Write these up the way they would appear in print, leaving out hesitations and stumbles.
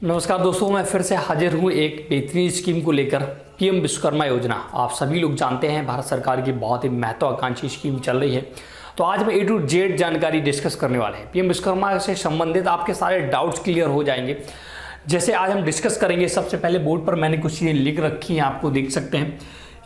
नमस्कार दोस्तों, मैं फिर से हाजिर हूँ एक बेहतरीन स्कीम को लेकर। पीएम विश्वकर्मा योजना आप सभी लोग जानते हैं, भारत सरकार की बहुत ही महत्वाकांक्षी स्कीम चल रही है। तो आज मैं A to Z जानकारी डिस्कस करने वाले हैं। पीएम विश्वकर्मा से संबंधित आपके सारे डाउट्स क्लियर हो जाएंगे। जैसे आज हम डिस्कस करेंगे, सबसे पहले बोर्ड पर मैंने कुछ चीज़ें लिख रखी हैं, आपको देख सकते हैं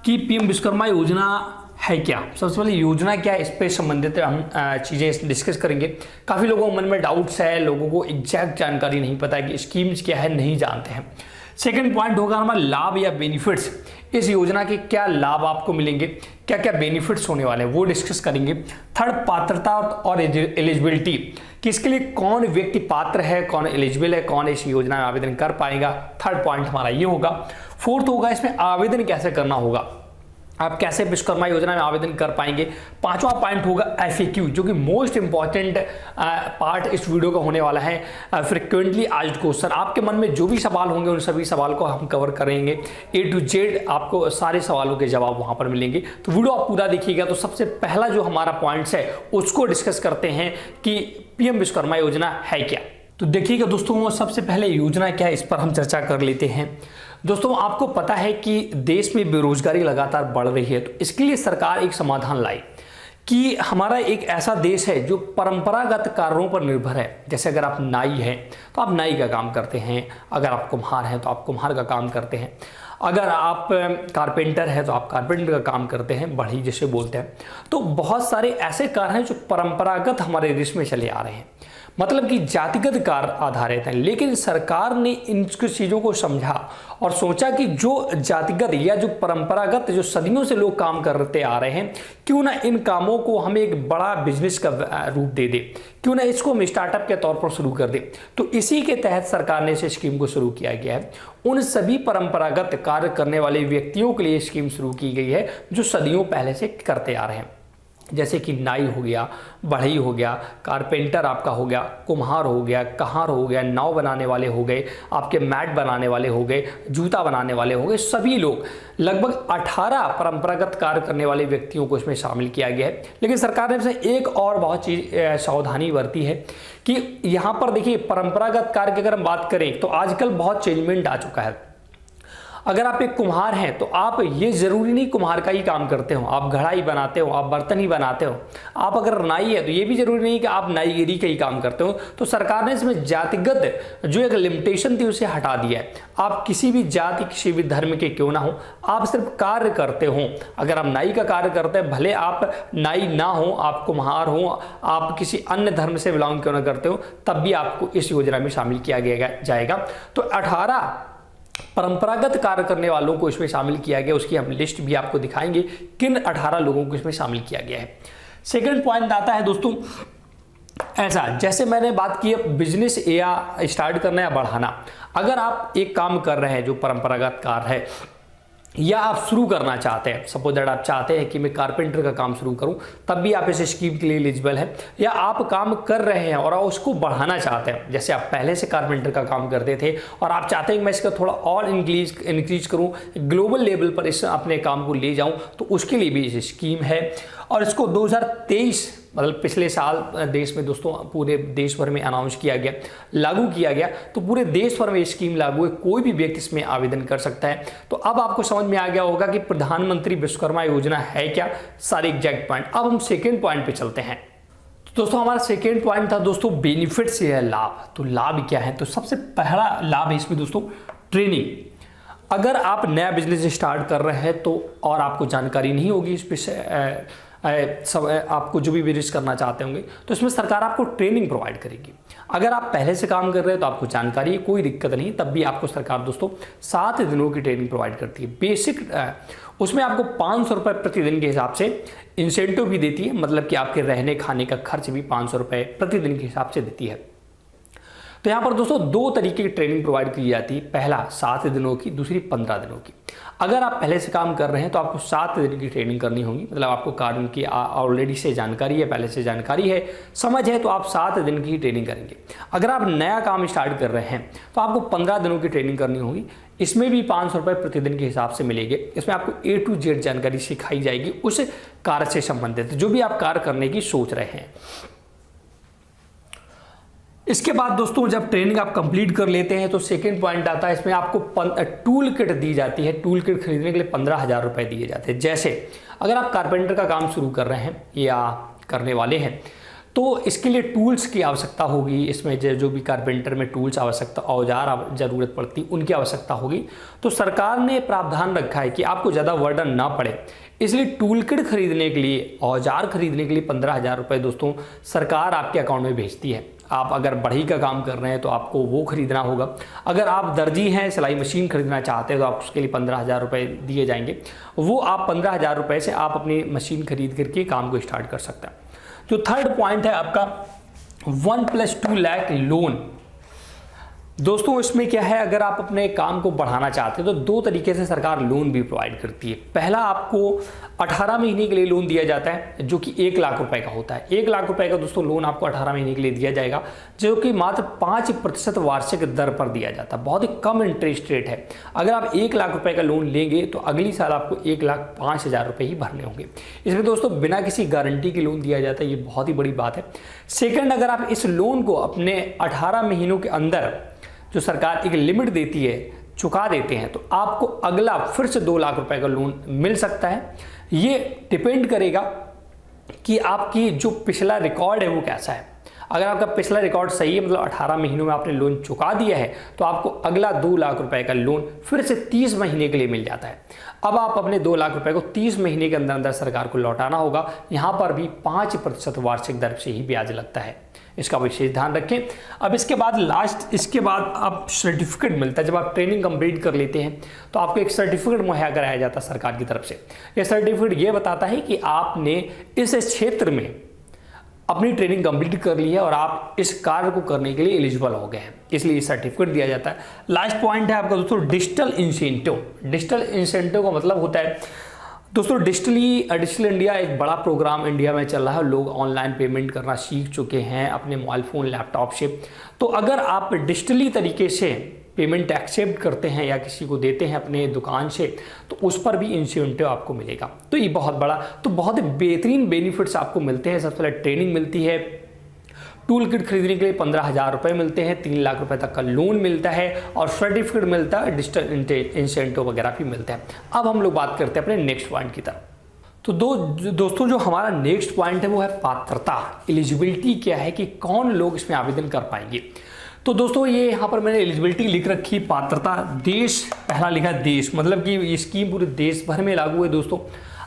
कि पीएम विश्वकर्मा योजना है क्या। सबसे पहले योजना क्या है, इस पे संबंधित हम चीज़ें डिस्कस करेंगे। काफ़ी लोगों के मन में डाउट्स है, लोगों को एग्जैक्ट जानकारी नहीं पता है कि स्कीम्स क्या है, नहीं जानते हैं। सेकंड पॉइंट होगा हमारा लाभ या बेनिफिट्स। इस योजना के क्या लाभ आपको मिलेंगे, क्या क्या बेनिफिट्स होने वाले हैं, वो डिस्कस करेंगे। थर्ड, पात्रता और एलिजिबिलिटी कि इसके लिए कौन व्यक्ति पात्र है, कौन एलिजिबल है, कौन इस योजना में आवेदन कर पाएगा। थर्ड पॉइंट हमारा ये होगा। फोर्थ होगा इसमें आवेदन कैसे करना होगा, आप कैसे विश्वकर्मा योजना में आवेदन कर पाएंगे। पांचवा पॉइंट होगा FAQ, जो कि मोस्ट इंपॉर्टेंट पार्ट इस वीडियो का होने वाला है। फ्रिक्वेंटली आस्क्ड क्वेश्चन, आपके मन में जो भी सवाल होंगे उन सभी सवाल को हम कवर करेंगे। A to Z आपको सारे सवालों के जवाब वहां पर मिलेंगे, तो वीडियो आप पूरा देखिएगा। तो सबसे पहला जो हमारा पॉइंट्स है उसको डिस्कस करते हैं कि पीएम विश्वकर्मा योजना है क्या। तो देखिएगा दोस्तों, सबसे पहले योजना क्या है इस पर हम चर्चा कर लेते हैं। दोस्तों, आपको पता है कि देश में बेरोजगारी लगातार बढ़ रही है, तो इसके लिए सरकार एक समाधान लाई कि हमारा एक ऐसा देश है जो परंपरागत कार्यों पर निर्भर है। जैसे अगर आप नाई हैं तो आप नाई का काम करते हैं, अगर आप कुम्हार हैं तो आप कुम्हार का काम करते हैं, अगर आप कारपेंटर हैं तो आप कारपेंटर का काम करते हैं, बढ़ई जिसे बोलते हैं। तो बहुत सारे ऐसे कार्य हैं जो परंपरागत हमारे देश में चले आ रहे हैं, मतलब कि जातिगत कार्य आधारित हैं। लेकिन सरकार ने इन चीज़ों को समझा और सोचा कि जो जातिगत या जो परंपरागत जो सदियों से लोग काम करते आ रहे हैं, क्यों ना इन कामों को हम एक बड़ा बिजनेस का रूप दे दे, क्यों ना इसको हम स्टार्टअप के तौर पर शुरू कर दे। तो इसी के तहत सरकार ने इस स्कीम को शुरू किया गया है। उन सभी परंपरागत कार्य करने वाले व्यक्तियों के लिए स्कीम शुरू की गई है जो सदियों पहले से करते आ रहे हैं। जैसे कि नाई हो गया, बढ़ई हो गया, कारपेंटर आपका हो गया, कुम्हार हो गया, कहार हो गया, नाव बनाने वाले हो गए, आपके मैट बनाने वाले हो गए, जूता बनाने वाले हो गए। सभी लोग, लगभग 18 परंपरागत कार्य करने वाले व्यक्तियों को इसमें शामिल किया गया है। लेकिन सरकार ने इसमें एक और बहुत चीज़ सावधानी बरती है कि यहाँ पर देखिए, परंपरागत कार्य की अगर हम बात करें तो आजकल बहुत चेंजमेंट आ चुका है। अगर आप एक कुम्हार हैं तो आप ये जरूरी नहीं कुम्हार का ही काम करते हो, आप घड़ा ही बनाते हो, आप बर्तन ही बनाते हो। आप अगर नाई है तो ये भी जरूरी नहीं कि आप नाईगिरी का ही काम करते हो। तो सरकार ने इसमें जातिगत जो एक लिमिटेशन थी उसे हटा दिया है। आप किसी भी जाति, किसी भी धर्म के क्यों ना हो, आप सिर्फ कार्य करते हो। अगर आप नाई का कार्य करते हैं, भले आप नाई ना हो, आप कुम्हार हो, आप किसी अन्य धर्म से बिलोंग क्यों ना करते हो, तब भी आपको इस योजना में शामिल किया जाएगा। तो 18 परंपरागत कार्य करने वालों को इसमें शामिल किया गया, उसकी हम लिस्ट भी आपको दिखाएंगे किन 18 लोगों को इसमें शामिल किया गया है। सेकंड पॉइंट आता है दोस्तों ऐसा, जैसे मैंने बात की है बिजनेस या स्टार्ट करना या बढ़ाना। अगर आप एक काम कर रहे हैं जो परंपरागत कार्य है, या आप शुरू करना चाहते हैं, सपोज दैट आप चाहते हैं कि मैं कारपेंटर का काम शुरू करूं, तब भी आप इस स्कीम के लिए एलिजिबल हैं। या आप काम कर रहे हैं और आप उसको बढ़ाना चाहते हैं, जैसे आप पहले से कारपेंटर का काम करते थे और आप चाहते हैं कि मैं इसका थोड़ा और इंक्रीज करूं, ग्लोबल लेवल पर इस अपने काम को ले जाऊं, तो उसके लिए भी इस स्कीम है। और इसको 2023 मतलब पिछले साल देश में दोस्तों पूरे देश भर में अनाउंस किया गया, लागू किया गया। तो पूरे देश भर में स्कीम लागू है, कोई भी व्यक्ति इसमें आवेदन कर सकता है। तो अब आपको समझ में आ गया होगा कि प्रधानमंत्री विश्वकर्मा योजना है क्या, सारे एग्जैक्ट पॉइंट। अब हम सेकेंड पॉइंट पे चलते हैं। तो दोस्तों हमारा सेकेंड पॉइंट था दोस्तों बेनिफिट्स या लाभ। तो लाभ क्या है, तो सबसे पहला लाभ है इसमें दोस्तों ट्रेनिंग। अगर आप नया बिजनेस स्टार्ट कर रहे हैं तो और आपको जानकारी नहीं होगी इस विषय सब, आपको जो भी बिजनेस करना चाहते होंगे, तो इसमें सरकार आपको ट्रेनिंग प्रोवाइड करेगी। अगर आप पहले से काम कर रहे हैं तो आपको जानकारी है, कोई दिक्कत नहीं, तब भी आपको सरकार दोस्तों 7 दिनों की ट्रेनिंग प्रोवाइड करती है। बेसिक उसमें आपको 500 रुपये प्रतिदिन के हिसाब से इंसेंटिव भी देती है, मतलब कि आपके रहने खाने का खर्च भी 500 रुपये प्रतिदिन के हिसाब से देती है। तो यहाँ पर दोस्तों 2 तरीके की ट्रेनिंग प्रोवाइड की जाती है, पहला 7 दिनों की, दूसरी 15 दिनों की। अगर आप पहले से काम कर रहे हैं तो आपको 7 दिन की ट्रेनिंग करनी होगी, मतलब आपको कार्य की ऑलरेडी से जानकारी है, पहले से जानकारी है, समझ है, तो आप 7 दिन की ट्रेनिंग करेंगे। अगर आप नया काम स्टार्ट कर रहे हैं तो आपको 15 दिनों की ट्रेनिंग करनी होगी। इसमें भी 500 रुपये प्रतिदिन के हिसाब से मिलेंगे। इसमें आपको A to Z जानकारी सिखाई जाएगी उस कार्य से संबंधित, जो भी आप कार्य करने की सोच रहे हैं। इसके बाद दोस्तों जब ट्रेनिंग आप कंप्लीट कर लेते हैं तो सेकंड पॉइंट आता है, इसमें आपको टूल किट दी जाती है। टूल किट खरीदने के लिए 15,000 रुपये दिए जाते हैं। जैसे अगर आप कारपेंटर का काम शुरू कर रहे हैं या करने वाले हैं तो इसके लिए टूल्स की आवश्यकता होगी। इसमें जो भी कारपेंटर में टूल्स आवश्यकता औजार ज़रूरत पड़ती उनकी आवश्यकता होगी। तो सरकार ने प्रावधान रखा है कि आपको ज़्यादा वर्डन ना पड़े, इसलिए टूल किट खरीदने के लिए, औजार खरीदने के लिए 15,000 रुपये दोस्तों सरकार आपके अकाउंट में भेजती है। आप अगर बढ़ई का काम कर रहे हैं तो आपको वो खरीदना होगा। अगर आप दर्जी हैं, सिलाई मशीन खरीदना चाहते हैं तो आप उसके लिए 15,000 रुपये दिए जाएंगे। वो आप 15,000 रुपये से आप अपनी मशीन खरीद करके काम को स्टार्ट कर सकते हैं। जो थर्ड पॉइंट है आपका 1+2 लाख लोन। दोस्तों इसमें क्या है, अगर आप अपने काम को बढ़ाना चाहते हैं तो दो तरीके से सरकार लोन भी प्रोवाइड करती है। पहला आपको 18 महीने के लिए लोन दिया जाता है जो कि 1 लाख रुपए का होता है। 1 लाख रुपए का दोस्तों लोन आपको 18 महीने के लिए दिया जाएगा, जो कि मात्र 5% वार्षिक दर पर दिया जाता है। बहुत ही कम इंटरेस्ट रेट है। अगर आप 1 लाख रुपए का लोन लेंगे तो अगली साल आपको 1,05,000 रुपये ही भरने होंगे। इसमें दोस्तों बिना किसी गारंटी के लोन दिया जाता है, ये बहुत ही बड़ी बात है। सेकेंड, अगर आप इस लोन को अपने 18 महीनों के अंदर जो सरकार एक लिमिट देती है चुका देते हैं तो आपको अगला फिर से 2 लाख रुपए का लोन मिल सकता है। ये डिपेंड करेगा कि आपकी जो पिछला रिकॉर्ड है वो कैसा है। अगर आपका पिछला रिकॉर्ड सही है, मतलब 18 महीनों में आपने लोन चुका दिया है, तो आपको अगला 2 लाख रुपए का लोन फिर से 30 महीने के लिए मिल जाता है। अब आप अपने 2 लाख रुपए को 30 महीने के अंदर अंदर सरकार को लौटाना होगा। यहाँ पर भी 5% वार्षिक दर से ही ब्याज लगता है, इसका विशेष ध्यान रखें। अब इसके बाद आप सर्टिफिकेट मिलता है। जब आप ट्रेनिंग कंप्लीट कर लेते हैं तो आपको एक सर्टिफिकेट मुहैया कराया जाता है सरकार की तरफ से। यह सर्टिफिकेट ये बताता है कि आपने इस क्षेत्र में अपनी ट्रेनिंग कंप्लीट कर ली है और आप इस कार्य को करने के लिए एलिजिबल हो गए हैं, इसलिए सर्टिफिकेट दिया जाता है। लास्ट पॉइंट है आपका दोस्तों डिजिटल इंसेंटिव। डिजिटल इंसेंटिव का मतलब होता है दोस्तों डिजिटल इंडिया एक बड़ा प्रोग्राम इंडिया में चल रहा है। लोग ऑनलाइन पेमेंट करना सीख चुके हैं अपने मोबाइल फ़ोन, लैपटॉप से। तो अगर आप डिजिटली तरीके से पेमेंट एक्सेप्ट करते हैं या किसी को देते हैं अपने दुकान से, तो उस पर भी इंसेंटिव आपको मिलेगा। तो ये बहुत ही बेहतरीन बेनिफिट्स आपको मिलते हैं। सबसे पहले ट्रेनिंग मिलती है, टूल किट खरीदने के लिए 15,000 रुपये मिलते हैं, 3 लाख रुपए तक का लोन मिलता है और सर्टिफिकेट मिलता है, डिजिटल इंसेंटिव वगैरह भी मिलते हैं। अब हम लोग बात करते हैं अपने नेक्स्ट पॉइंट की तरफ। तो दोस्तों जो हमारा नेक्स्ट पॉइंट है वो है पात्रता, एलिजिबिलिटी क्या है कि कौन लोग इसमें आवेदन कर पाएंगे। तो दोस्तों ये यहाँ पर मैंने एलिजिबिलिटी लिख रखी, पात्रता देश, पहला लिखा देश, मतलब कि ये स्कीम पूरे देश भर में लागू है दोस्तों।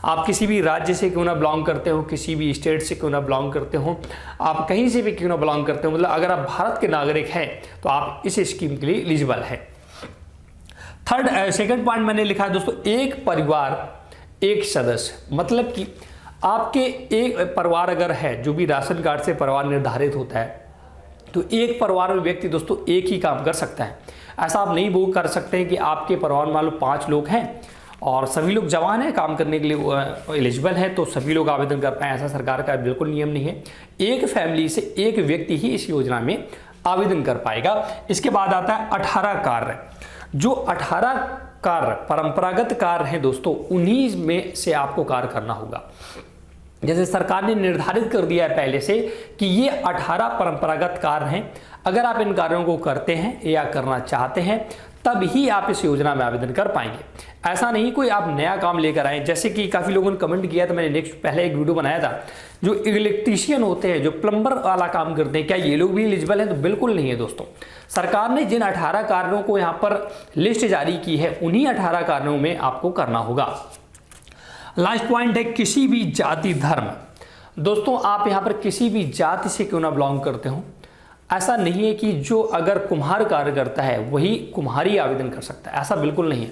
आप किसी भी राज्य से क्यों ना बिलोंग करते हो, किसी भी स्टेट से क्यों ना बिलोंग करते हो, आप कहीं से भी क्यों ना बिलोंग करते हो, मतलब अगर आप भारत के नागरिक हैं तो आप इस स्कीम के लिए एलिजिबल है। सेकंड पॉइंट मैंने लिखा है दोस्तों एक परिवार एक सदस्य, मतलब कि आपके एक परिवार अगर है, जो भी राशन कार्ड से परिवार निर्धारित होता है, तो एक परिवार में व्यक्ति दोस्तों एक ही काम कर सकता है। ऐसा आप नहीं वो कर सकते हैं कि आपके परिवार में मान लो 5 लोग हैं और सभी लोग जवान हैं, काम करने के लिए एलिजिबल हैं, तो सभी लोग आवेदन कर पाएँ, ऐसा सरकार का बिल्कुल नियम नहीं है। एक फैमिली से एक व्यक्ति ही इस योजना में आवेदन कर पाएगा। इसके बाद आता है 18 कार्य। जो 18 कार्य परंपरागत कार्य हैं दोस्तों, उन्हीं में से आपको कार्य करना होगा। जैसे सरकार ने निर्धारित कर दिया है पहले से कि ये 18 परंपरागत कार्य हैं, अगर आप इन कार्यों को करते हैं या करना चाहते हैं तब ही आप इस योजना में आवेदन कर पाएंगे। ऐसा नहीं कोई आप नया काम लेकर आए। जैसे कि काफ़ी लोगों ने कमेंट किया, तो मैंने पहले एक वीडियो बनाया था, जो इलेक्ट्रीशियन होते हैं, जो प्लम्बर वाला काम करते हैं, क्या ये लोग भी एलिजिबल हैं? तो बिल्कुल नहीं है दोस्तों। सरकार ने जिन 18 कार्यों को यहाँ पर लिस्ट जारी की है, उन्हीं 18 कार्यों में आपको करना होगा। लास्ट पॉइंट है किसी भी जाति धर्म। दोस्तों आप यहाँ पर किसी भी जाति से क्यों ना बिलोंग करते हो, ऐसा नहीं है कि जो अगर कुम्हार कार्य करता है वही कुम्हारी आवेदन कर सकता है, ऐसा बिल्कुल नहीं है।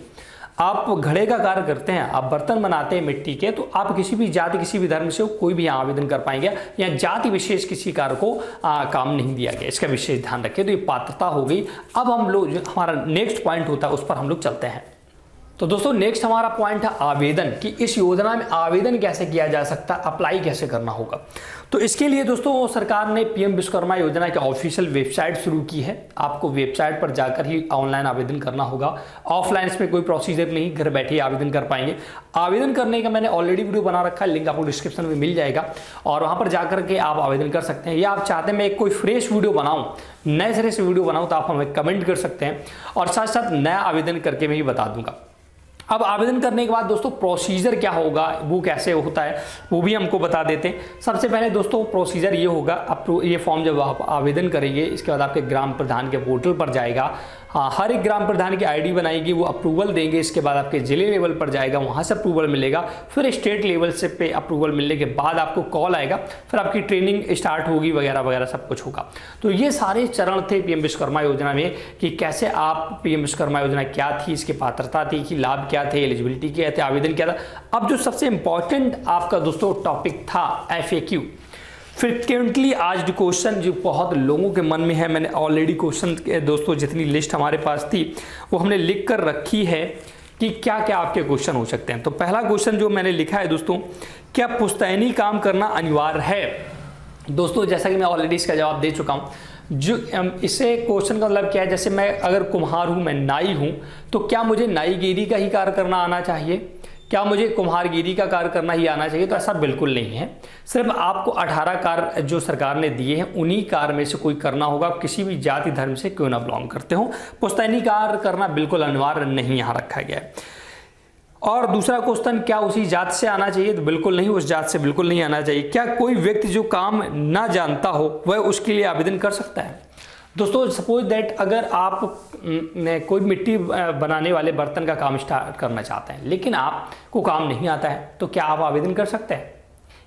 आप घड़े का कार्य करते हैं, आप बर्तन बनाते हैं मिट्टी के, तो आप किसी भी जाति किसी भी धर्म से कोई भी यहाँ आवेदन कर पाएंगे। यहाँ जाति विशेष किसी कार्य को काम नहीं दिया गया, इसका विशेष ध्यान रखें। तो ये पात्रता हो गई। अब हम लोग जो हमारा नेक्स्ट पॉइंट होता है उस पर हम लोग चलते हैं। तो दोस्तों नेक्स्ट हमारा पॉइंट है आवेदन, कि इस योजना में आवेदन कैसे किया जा सकता है, अप्लाई कैसे करना होगा। तो इसके लिए दोस्तों सरकार ने पीएम विश्वकर्मा योजना की ऑफिशियल वेबसाइट शुरू की है। आपको वेबसाइट पर जाकर ही ऑनलाइन आवेदन करना होगा, ऑफलाइन इसमें कोई प्रोसीजर नहीं, घर बैठे ही आवेदन कर पाएंगे। आवेदन करने का मैंने ऑलरेडी वीडियो बना रखा है, लिंक आपको डिस्क्रिप्शन में मिल जाएगा और वहां पर जाकर के आप आवेदन कर सकते हैं। या आप चाहते हैं मैं एक कोई फ्रेश वीडियो बनाऊं, नए सिरे से वीडियो बनाऊं, तो आप हमें कमेंट कर सकते हैं और साथ साथ नया आवेदन करके मैं ही बता दूंगा। अब आवेदन करने के बाद दोस्तों प्रोसीजर क्या होगा, वो कैसे होता है, वो भी हमको बता देते हैं। सबसे पहले दोस्तों प्रोसीजर ये होगा, ये फॉर्म जब आप आवेदन करेंगे इसके बाद आपके ग्राम प्रधान के पोर्टल पर जाएगा। हाँ, हर एक ग्राम प्रधान की आईडी बनाएगी, वो अप्रूवल देंगे। इसके बाद आपके जिले लेवल पर जाएगा, वहाँ से अप्रूवल मिलेगा। फिर स्टेट लेवल से पे अप्रूवल मिलने के बाद आपको कॉल आएगा, फिर आपकी ट्रेनिंग स्टार्ट होगी, वगैरह वगैरह सब कुछ होगा। तो ये सारे चरण थे पीएम विश्वकर्मा योजना में, कि कैसे आप पीएम विश्वकर्मा योजना क्या थी, इसकी पात्रता थी कि लाभ क्या थे, एलिजिबिलिटी क्या थे, आवेदन क्या था। अब जो सबसे इंपॉर्टेंट आपका दोस्तों टॉपिक था FAQ, फ्रिक्वेंटली आस्क्ड क्वेश्चन, जो बहुत लोगों के मन में है। मैंने ऑलरेडी क्वेश्चन दोस्तों जितनी लिस्ट हमारे पास थी वो हमने लिख कर रखी है कि क्या क्या आपके क्वेश्चन हो सकते हैं। तो पहला क्वेश्चन जो मैंने लिखा है दोस्तों, क्या पुश्तैनी काम करना अनिवार्य है। दोस्तों जैसा कि मैं ऑलरेडी इसका जवाब दे चुका हूँ। जो इससे क्वेश्चन का मतलब क्या है, जैसे मैं अगर कुम्हार हूँ, मैं नाई हूँ, तो क्या मुझे नाईगिरी का ही कार्य करना आना चाहिए, क्या मुझे कुम्हारगिरी का कार्य करना ही आना चाहिए। तो ऐसा बिल्कुल नहीं है। सिर्फ आपको 18 कार्य जो सरकार ने दिए हैं उन्हीं कार्य में से कोई करना होगा, किसी भी जाति धर्म से क्यों ना बिलोंग करते हो। पुश्तैनी कार्य करना बिल्कुल अनिवार्य नहीं यहाँ रखा गया है। और दूसरा क्वेश्चन, क्या उसी जात से आना चाहिए, तो बिल्कुल नहीं, उस जात से बिल्कुल नहीं आना चाहिए। क्या कोई व्यक्ति जो काम ना जानता हो वह उसके लिए आवेदन कर सकता है। दोस्तों सपोज दैट अगर आप कोई मिट्टी बनाने वाले बर्तन का काम स्टार्ट करना चाहते हैं, लेकिन आपको काम नहीं आता है, तो क्या आप आवेदन कर सकते हैं।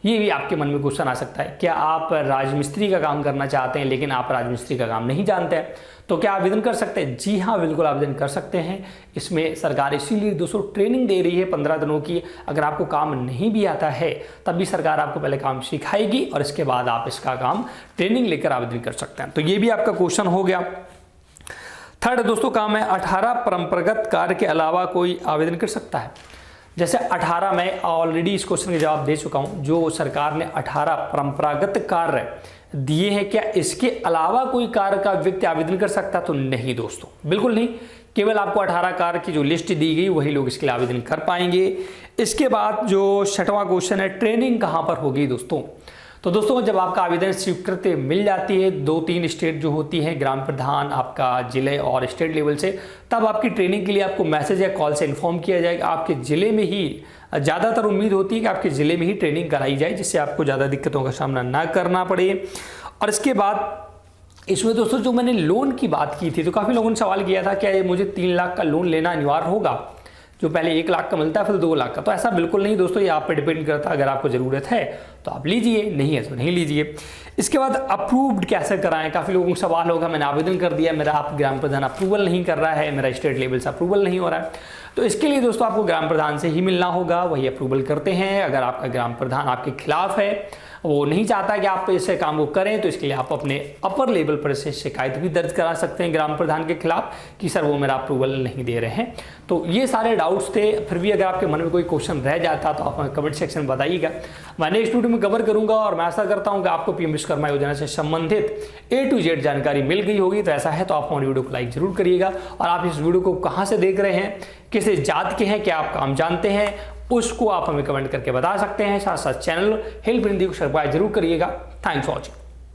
ये भी आपके मन में क्वेश्चन आ सकता है। क्या आप राजमिस्त्री का काम करना चाहते हैं, लेकिन आप राजमिस्त्री का काम नहीं जानते हैं, तो क्या आवेदन कर सकते हैं। जी हाँ, बिल्कुल आवेदन कर सकते हैं। इसमें सरकार इसीलिए दोस्तों ट्रेनिंग दे रही है 15 दिनों की। अगर आपको काम नहीं भी आता है तब भी सरकार आपको पहले काम सिखाएगी और इसके बाद आप इसका काम ट्रेनिंग लेकर आवेदन कर सकते हैं। तो ये भी आपका क्वेश्चन हो गया। थर्ड दोस्तों काम है 18 परंपरागत कार्य के अलावा कोई आवेदन कर सकता है। जैसे 18, मैं ऑलरेडी इस क्वेश्चन के जवाब दे चुका हूं। जो सरकार ने 18 परंपरागत कार्य दिए हैं, क्या इसके अलावा कोई कार्य का व्यक्ति आवेदन कर सकता? तो नहीं दोस्तों, बिल्कुल नहीं। केवल आपको 18 कार्य की जो लिस्ट दी गई वही लोग इसके लिए आवेदन कर पाएंगे। इसके बाद जो 6वां क्वेश्चन है, ट्रेनिंग कहां पर होगी दोस्तों। तो दोस्तों जब आपका आवेदन स्वीकृति मिल जाती है 2-3 स्टेट जो होती हैं, ग्राम प्रधान, आपका जिले और स्टेट लेवल से, तब आपकी ट्रेनिंग के लिए आपको मैसेज या कॉल से इन्फॉर्म किया जाएगा। आपके ज़िले में ही ज़्यादातर उम्मीद होती है कि आपके ज़िले में ही ट्रेनिंग कराई जाए, जिससे आपको ज़्यादा दिक्कतों का सामना ना करना पड़े। और इसके बाद इसमें दोस्तों जो मैंने लोन की बात की थी, तो काफ़ी लोगों ने सवाल किया था क्या ये मुझे 3 लाख का लोन लेना अनिवार्य होगा, जो पहले 1 लाख का मिलता है फिर 2 लाख का। तो ऐसा बिल्कुल नहीं दोस्तों, ये आप पे डिपेंड करता है। अगर आपको ज़रूरत है तो आप लीजिए, नहीं है तो नहीं लीजिए। इसके बाद अप्रूव्ड कैसे कराएं, काफ़ी लोगों को सवाल होगा। मैंने आवेदन कर दिया, मेरा आप ग्राम प्रधान अप्रूवल नहीं कर रहा है, मेरा स्टेट लेवल से अप्रूवल नहीं हो रहा है। तो इसके लिए दोस्तों आपको ग्राम प्रधान से ही मिलना होगा, वही अप्रूवल करते हैं। अगर आपका ग्राम प्रधान आपके खिलाफ है, वो नहीं चाहता कि आप इसे काम को करें, तो इसके लिए आप अपने अपर लेवल पर से शिकायत भी दर्ज करा सकते हैं ग्राम प्रधान के खिलाफ कि सर वो मेरा अप्रूवल नहीं दे रहे हैं। तो ये सारे डाउट्स थे। फिर भी अगर आपके मन में कोई क्वेश्चन रह जाता तो आप कमेंट सेक्शन में बताइएगा, मैं नेक्स्ट वीडियो में कवर करूंगा। और मैं आशा करता हूं कि आपको पीएम विश्वकर्मा योजना से संबंधित A to Z जानकारी मिल गई होगी। तो ऐसा है तो आप हमारी वीडियो को लाइक जरूर करिएगा। और आप इस वीडियो को कहाँ से देख रहे हैं, किस जात के हैं, क्या आप काम जानते हैं, उसको आप हमें कमेंट करके बता सकते हैं। साथ साथ चैनल हेल्प हिंदी को सब्सक्राइब जरूर करिएगा। Thanks for watching.